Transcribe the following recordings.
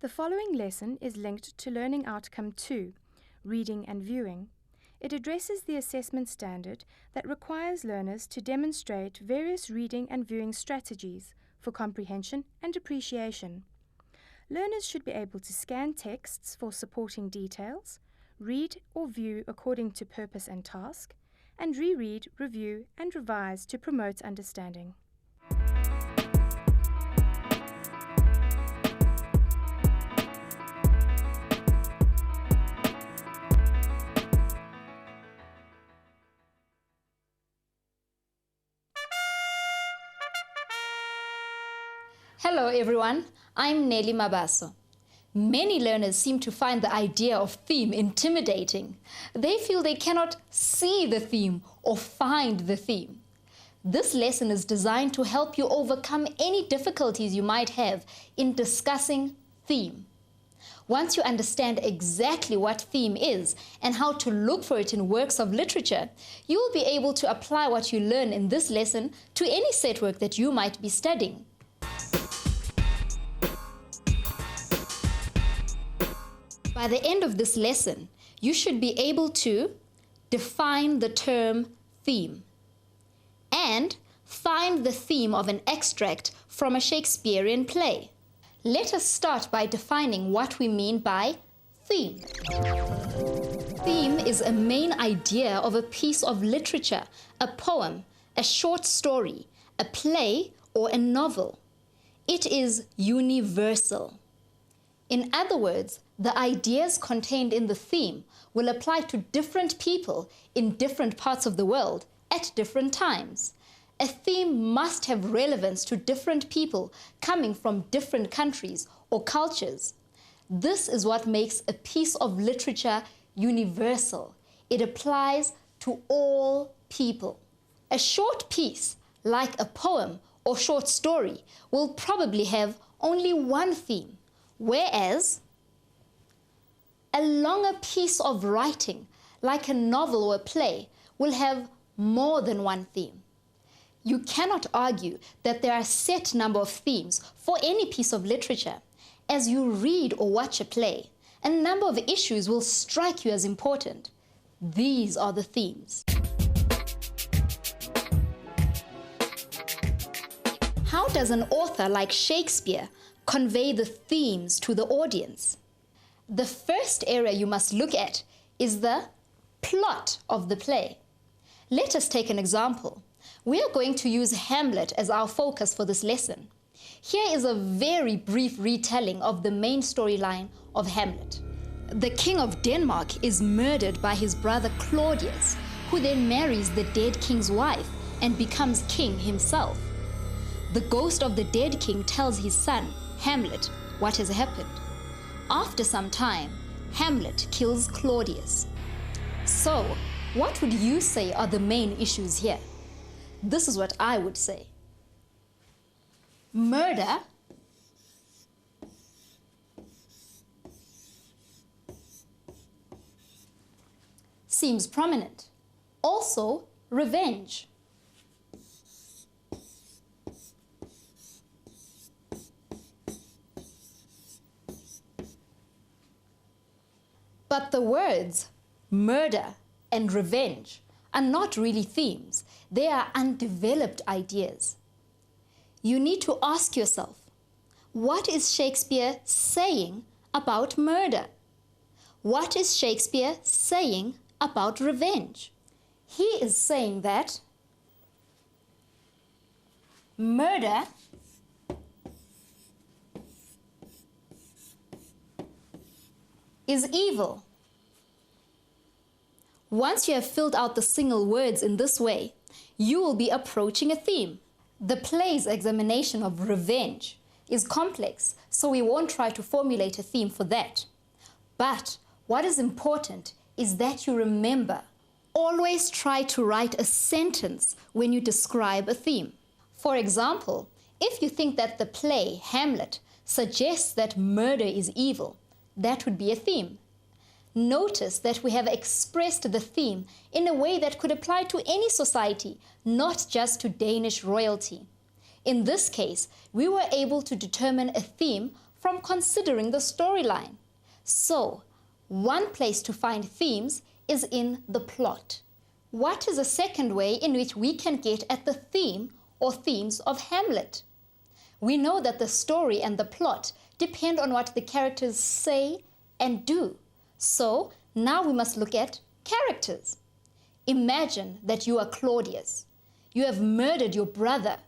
The following lesson is linked to Learning Outcome 2, Reading and Viewing. It addresses the assessment standard that requires learners to demonstrate various reading and viewing strategies for comprehension and appreciation. Learners should be able to scan texts for supporting details, read or view according to purpose and task, and reread, review, and revise to promote understanding. Hello everyone, I'm Nelly Mabaso. Many learners seem to find the idea of theme intimidating. They feel they cannot see the theme or find the theme. This lesson is designed to help you overcome any difficulties you might have in discussing theme. Once you understand exactly what theme is and how to look for it in works of literature, you will be able to apply what you learn in this lesson to any set work that you might be studying. By the end of this lesson, you should be able to define the term theme and find the theme of an extract from a Shakespearean play. Let us start by defining what we mean by theme. Theme is a main idea of a piece of literature, a poem, a short story, a play, or a novel. It is universal. In other words, the ideas contained in the theme will apply to different people in different parts of the world at different times. A theme must have relevance to different people coming from different countries or cultures. This is what makes a piece of literature universal. It applies to all people. A short piece, like a poem or short story, will probably have only one theme, whereas a longer piece of writing, like a novel or a play, will have more than one theme. You cannot argue that there are a set number of themes for any piece of literature. As you read or watch a play, a number of issues will strike you as important. These are the themes. How does an author like Shakespeare convey the themes to the audience? The first area you must look at is the plot of the play. Let us take an example. We are going to use Hamlet as our focus for this lesson. Here is a very brief retelling of the main storyline of Hamlet. The king of Denmark is murdered by his brother Claudius, who then marries the dead king's wife and becomes king himself. The ghost of the dead king tells his son, Hamlet, what has happened. After some time, Hamlet kills Claudius. So, what would you say are the main issues here? This is what I would say. Murder seems prominent. Also, revenge. But the words murder and revenge are not really themes. They are undeveloped ideas. You need to ask yourself, what is Shakespeare saying about murder? What is Shakespeare saying about revenge? He is saying that murder is evil. Once you have filled out the single words in this way, you will be approaching a theme. The play's examination of revenge is complex, so we won't try to formulate a theme for that. But what is important is that you remember, always try to write a sentence when you describe a theme. For example, if you think that the play, Hamlet, suggests that murder is evil, that would be a theme. Notice that we have expressed the theme in a way that could apply to any society, not just to Danish royalty. In this case, we were able to determine a theme from considering the storyline. So, one place to find themes is in the plot. What is a second way in which we can get at the theme or themes of Hamlet? We know that the story and the plot depend on what the characters say and do. So, now we must look at characters. Imagine that you are Claudius. You have murdered your brother,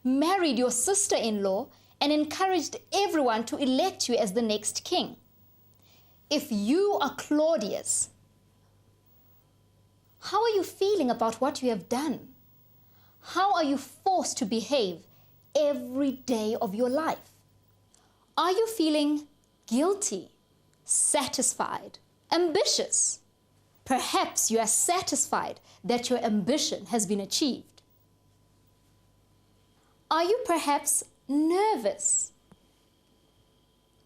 married your sister-in-law, and encouraged everyone to elect you as the next king. If you are Claudius, how are you feeling about what you have done? How are you forced to behave every day of your life? Are you feeling guilty, satisfied, ambitious? Perhaps you are satisfied that your ambition has been achieved. Are you perhaps nervous,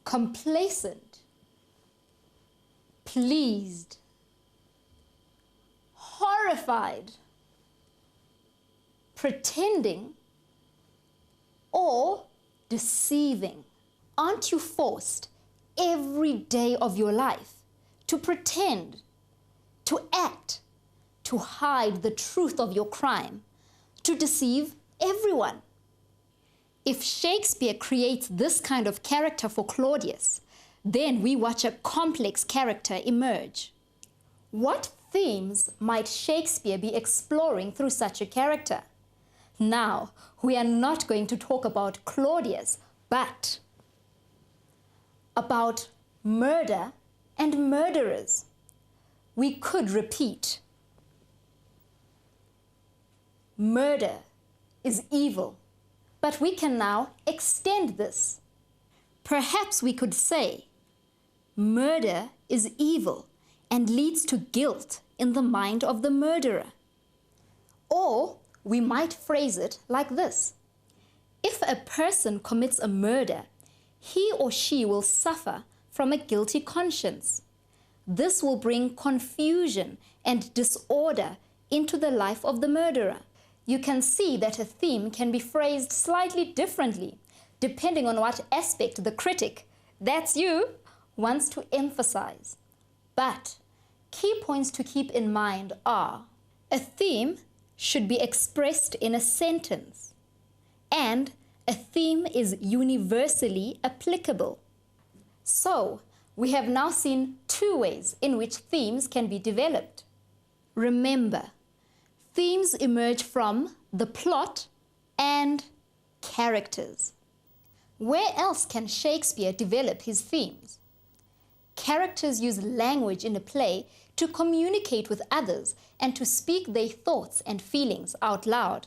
complacent, pleased, horrified, pretending, or deceiving? Aren't you forced every day of your life to pretend, to act, to hide the truth of your crime, to deceive everyone? If Shakespeare creates this kind of character for Claudius, then we watch a complex character emerge. What themes might Shakespeare be exploring through such a character? Now, we are not going to talk about Claudius, but about murder and murderers. We could repeat. Murder is evil, but we can now extend this. Perhaps we could say, murder is evil and leads to guilt in the mind of the murderer. Or we might phrase it like this. If a person commits a murder, he or she will suffer from a guilty conscience. This will bring confusion and disorder into the life of the murderer. You can see that a theme can be phrased slightly differently, depending on what aspect the critic, that's you, wants to emphasize. But key points to keep in mind are: a theme should be expressed in a sentence, and a theme is universally applicable. So, we have now seen two ways in which themes can be developed. Remember, themes emerge from the plot and characters. Where else can Shakespeare develop his themes? Characters use language in a play to communicate with others and to speak their thoughts and feelings out loud.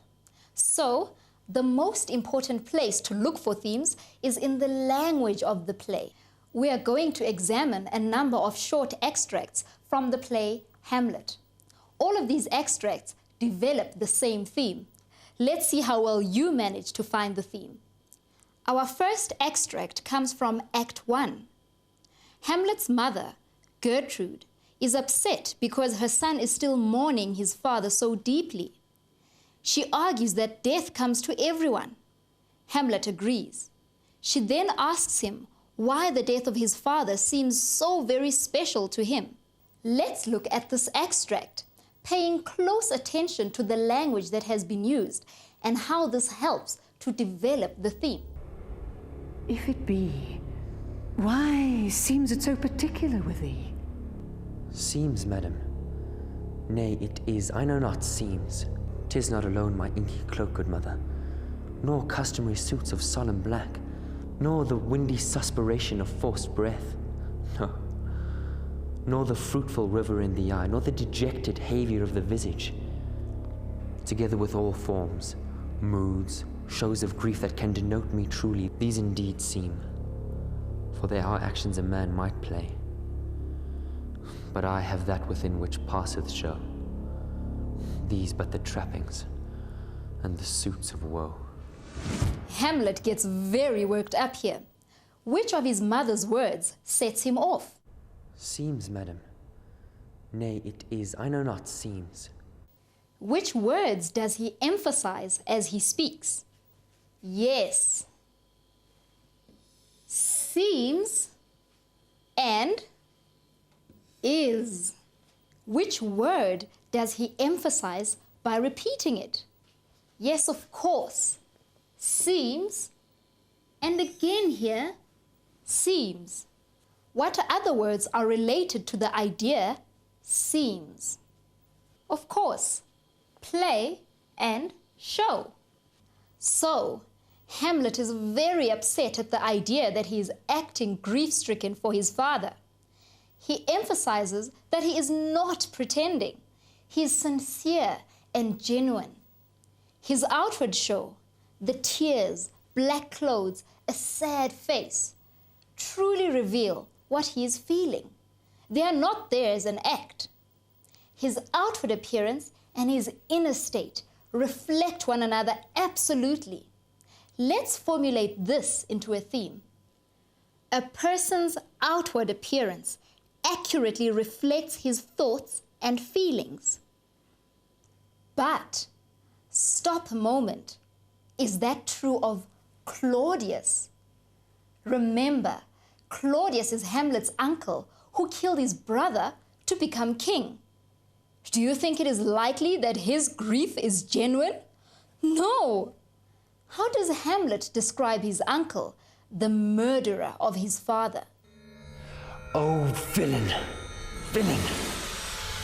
So, the most important place to look for themes is in the language of the play. We are going to examine a number of short extracts from the play Hamlet. All of these extracts develop the same theme. Let's see how well you manage to find the theme. Our first extract comes from Act 1. Hamlet's mother, Gertrude, is upset because her son is still mourning his father so deeply. She argues that death comes to everyone. Hamlet agrees. She then asks him why the death of his father seems so very special to him. Let's look at this extract, paying close attention to the language that has been used and how this helps to develop the theme. If it be, why seems it so particular with thee? Seems, madam. Nay, it is, I know not, seems. 'Tis not alone my inky cloak, good mother, nor customary suits of solemn black, nor the windy suspiration of forced breath, no, nor the fruitful river in the eye, nor the dejected haviour of the visage, together with all forms, moods, shows of grief that can denote me truly, these indeed seem, for there are actions a man might play, but I have that within which passeth show, these but the trappings and the suits of woe. Hamlet gets very worked up here. Which of his mother's words sets him off? Seems, madam. Nay, it is, I know not, seems. Which words does he emphasize as he speaks? Yes. seems and is. Which word does he emphasize by repeating it? Yes, of course, seems, and again here, seems. What other words are related to the idea seems? Of course, play and show. So, Hamlet is very upset at the idea that he is acting grief-stricken for his father. He emphasizes that he is not pretending. He is sincere and genuine. His outward show, the tears, black clothes, a sad face, truly reveal what he is feeling. They are not there as an act. His outward appearance and his inner state reflect one another absolutely. Let's formulate this into a theme. A person's outward appearance accurately reflects his thoughts and feelings. But, stop a moment. Is that true of Claudius? Remember, Claudius is Hamlet's uncle who killed his brother to become king. Do you think it is likely that his grief is genuine? No. How does Hamlet describe his uncle, the murderer of his father? Oh, villain! Villain!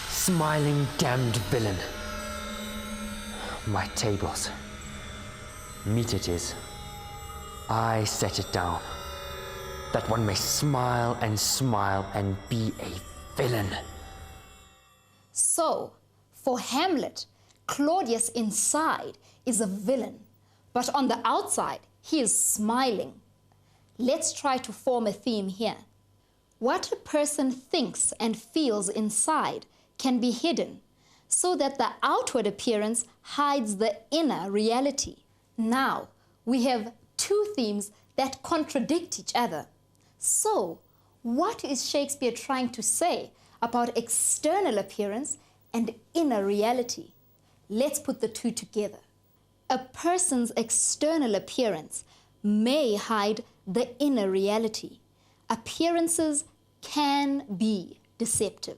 Smiling, damned villain! My tables. Meat it is. I set it down, that one may smile and be a villain. So, for Hamlet, Claudius inside is a villain, but on the outside, he is smiling. Let's try to form a theme here. What a person thinks and feels inside can be hidden, so that the outward appearance hides the inner reality. Now, we have two themes that contradict each other. So, what is Shakespeare trying to say about external appearance and inner reality? Let's put the two together. A person's external appearance may hide the inner reality. Appearances can be deceptive.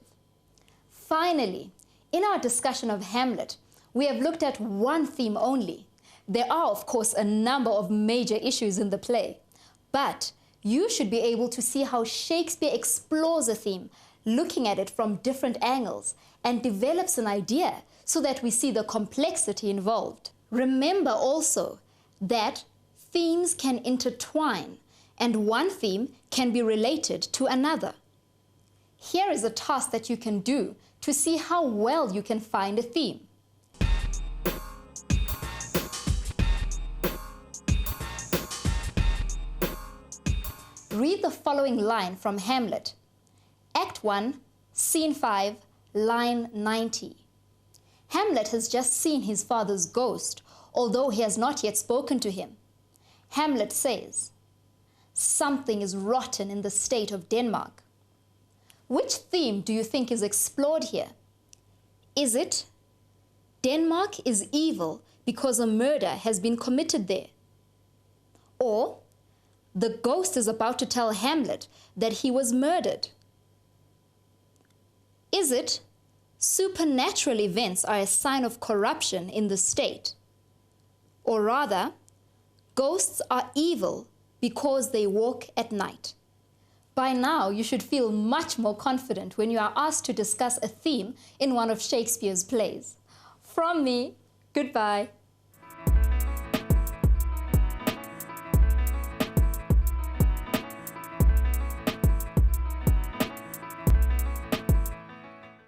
Finally, in our discussion of Hamlet, we have looked at one theme only. There are, of course, a number of major issues in the play, but you should be able to see how Shakespeare explores a theme, looking at it from different angles, and develops an idea so that we see the complexity involved. Remember also that themes can intertwine, and one theme can be related to another. Here is a task that you can do to see how well you can find a theme. Read the following line from Hamlet. Act 1, Scene 5, line 90. Hamlet has just seen his father's ghost, although he has not yet spoken to him. Hamlet says, "Something is rotten in the state of Denmark." Which theme do you think is explored here? Is it Denmark is evil because a murder has been committed there? Or the ghost is about to tell Hamlet that he was murdered? Is it supernatural events are a sign of corruption in the state? Or rather, ghosts are evil because they walk at night? By now, you should feel much more confident when you are asked to discuss a theme in one of Shakespeare's plays. From me, goodbye.